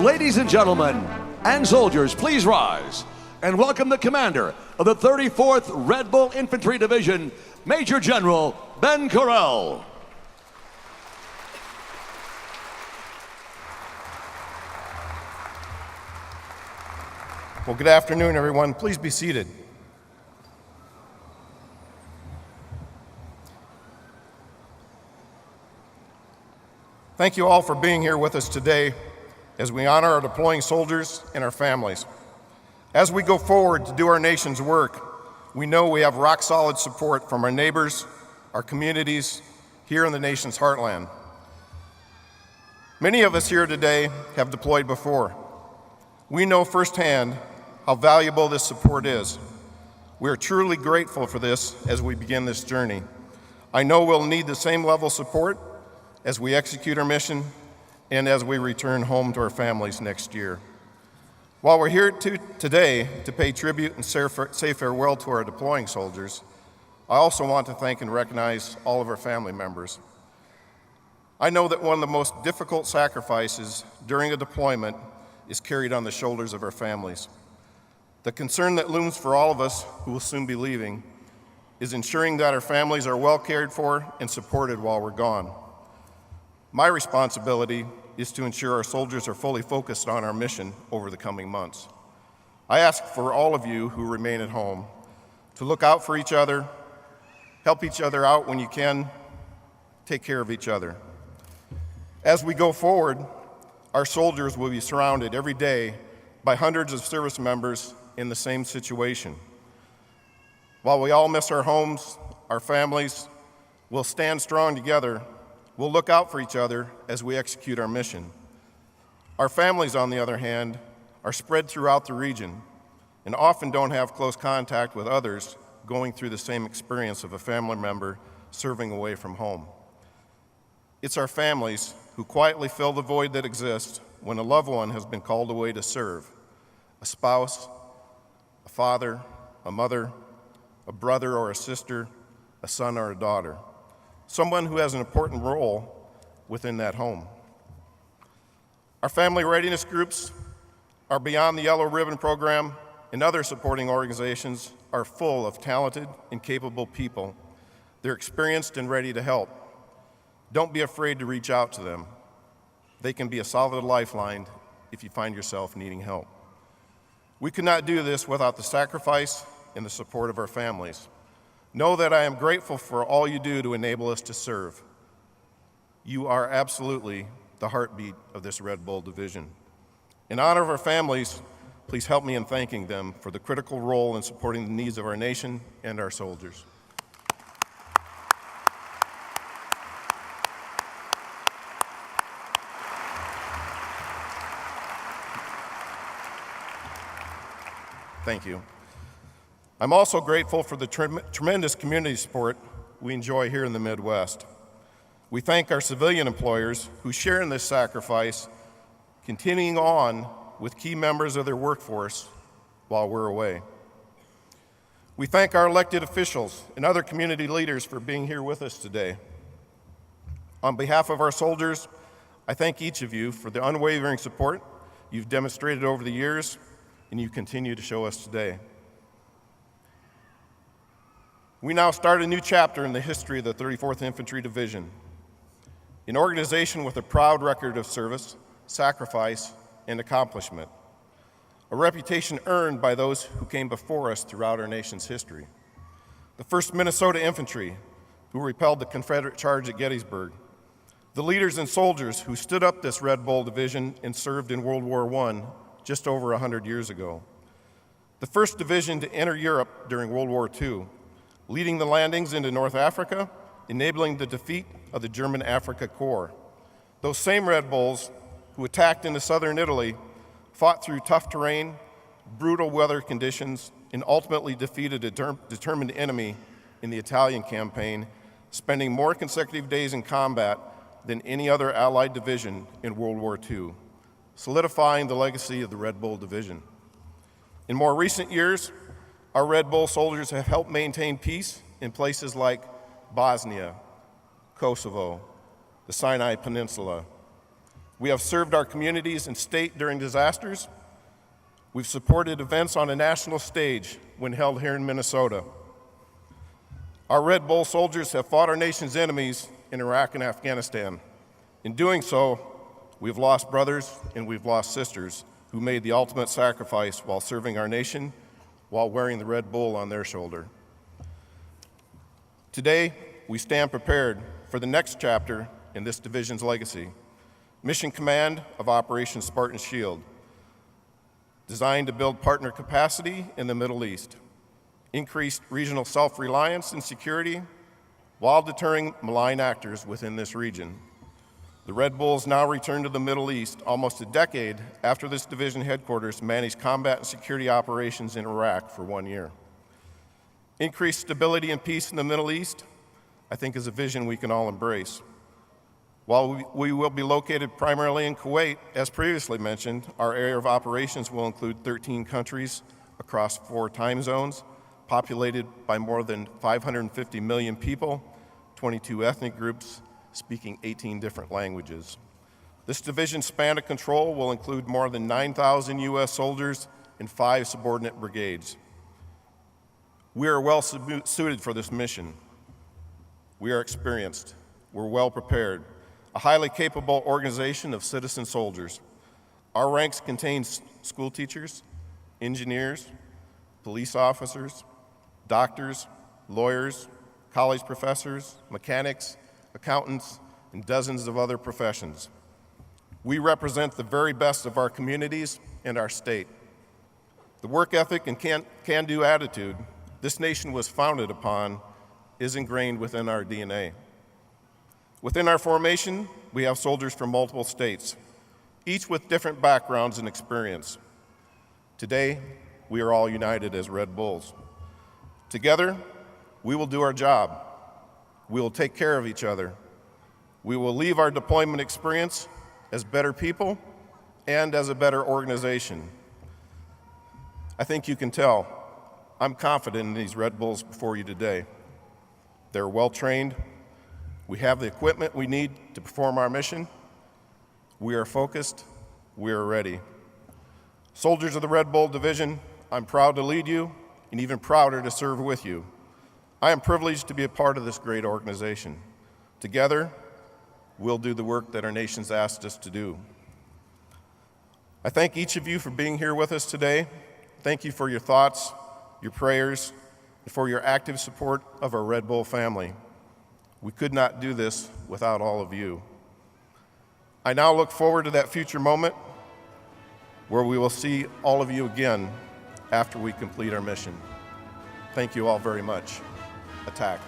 Ladies and gentlemen, and soldiers, please rise and welcome the commander of the 34th Red Bull Infantry Division, Major General Ben Corell. Well, good afternoon, everyone. Please be seated. Thank you all for being here with us today as we honor our deploying soldiers and our families. As we go forward to do our nation's work, we know we have rock-solid support from our neighbors, our communities, here in the nation's heartland. Many of us here today have deployed before. We know firsthand how valuable this support is. We are truly grateful for this as we begin this journey. I know we'll need the same level of support as we execute our mission and as we return home to our families next year. While we're here today to pay tribute and say farewell to our deploying soldiers, I also want to thank and recognize all of our family members. I know that one of the most difficult sacrifices during a deployment is carried on the shoulders of our families. The concern that looms for all of us who will soon be leaving is ensuring that our families are well cared for and supported while we're gone. My responsibility is to ensure our soldiers are fully focused on our mission over the coming months. I ask for all of you who remain at home to look out for each other, help each other out when you can, take care of each other. As we go forward, our soldiers will be surrounded every day by hundreds of service members in the same situation. While we all miss our homes, our families, we'll stand strong together. We'll look out for each other as we execute our mission. Our families, on the other hand, are spread throughout the region and often don't have close contact with others going through the same experience of a family member serving away from home. It's our families who quietly fill the void that exists when a loved one has been called away to serve: a spouse, a father, a mother, a brother or a sister, a son or a daughter. Someone who has an important role within that home. Our family readiness groups, our Beyond the Yellow Ribbon program, and other supporting organizations are full of talented and capable people. They're experienced and ready to help. Don't be afraid to reach out to them. They can be a solid lifeline if you find yourself needing help. We could not do this without the sacrifice and the support of our families. Know that I am grateful for all you do to enable us to serve. You are absolutely the heartbeat of this Red Bull Division. In honor of our families, please help me in thanking them for the critical role in supporting the needs of our nation and our soldiers. Thank you. I'm also grateful for the tremendous community support we enjoy here in the Midwest. We thank our civilian employers who share in this sacrifice, continuing on with key members of their workforce while we're away. We thank our elected officials and other community leaders for being here with us today. On behalf of our soldiers, I thank each of you for the unwavering support you've demonstrated over the years and you continue to show us today. We now start a new chapter in the history of the 34th Infantry Division, an organization with a proud record of service, sacrifice, and accomplishment, a reputation earned by those who came before us throughout our nation's history. The 1st Minnesota Infantry, who repelled the Confederate charge at Gettysburg, the leaders and soldiers who stood up this Red Bull Division and served in World War I just over 100 years ago, the 1st Division to enter Europe during World War II, leading the landings into North Africa, enabling the defeat of the German Afrika Korps. Those same Red Bulls who attacked into southern Italy, fought through tough terrain, brutal weather conditions, and ultimately defeated a determined enemy in the Italian campaign, spending more consecutive days in combat than any other Allied division in World War II, solidifying the legacy of the Red Bull Division. In more recent years, our Red Bull soldiers have helped maintain peace in places like Bosnia, Kosovo, the Sinai Peninsula, We have served our communities and state during disasters. We've supported events on a national stage when held here in Minnesota. Our Red Bull soldiers have fought our nation's enemies in Iraq and Afghanistan. In doing so, we've lost brothers and we've lost sisters who made the ultimate sacrifice while serving our nation, while wearing the Red Bull on their shoulder. Today, we stand prepared for the next chapter in this division's legacy. Mission Command of Operation Spartan Shield, designed to build partner capacity in the Middle East, increase regional self-reliance and security while deterring malign actors within this region. The Red Bulls now return to the Middle East almost a decade after this division headquarters managed combat and security operations in Iraq for 1 year. Increased stability and peace in the Middle East, I think, is a vision we can all embrace. While we will be located primarily in Kuwait, as previously mentioned, our area of operations will include 13 countries across 4 time zones, populated by more than 550 million people, 22 ethnic groups, speaking 18 different languages. This division's span of control will include more than 9,000 U.S. soldiers and 5 subordinate brigades. We are well suited for this mission. We are experienced. We're well prepared. A highly capable organization of citizen soldiers. Our ranks contain school teachers, engineers, police officers, doctors, lawyers, college professors, mechanics, accountants, and dozens of other professions. We represent the very best of our communities and our state. The work ethic and can-do attitude this nation was founded upon is ingrained within our DNA. Within our formation, we have soldiers from multiple states, each with different backgrounds and experience. Today, we are all united as Red Bulls. Together, we will do our job. We will take care of each other. We will leave our deployment experience as better people and as a better organization. I think you can tell I'm confident in these Red Bulls before you today. They're well trained. We have the equipment we need to perform our mission. We are focused. We are ready. Soldiers of the Red Bull Division, I'm proud to lead you and even prouder to serve with you. I am privileged to be a part of this great organization. Together, we'll do the work that our nation's asked us to do. I thank each of you for being here with us today. Thank you for your thoughts, your prayers, and for your active support of our Red Bull family. We could not do this without all of you. I now look forward to that future moment where we will see all of you again after we complete our mission. Thank you all very much. Attack.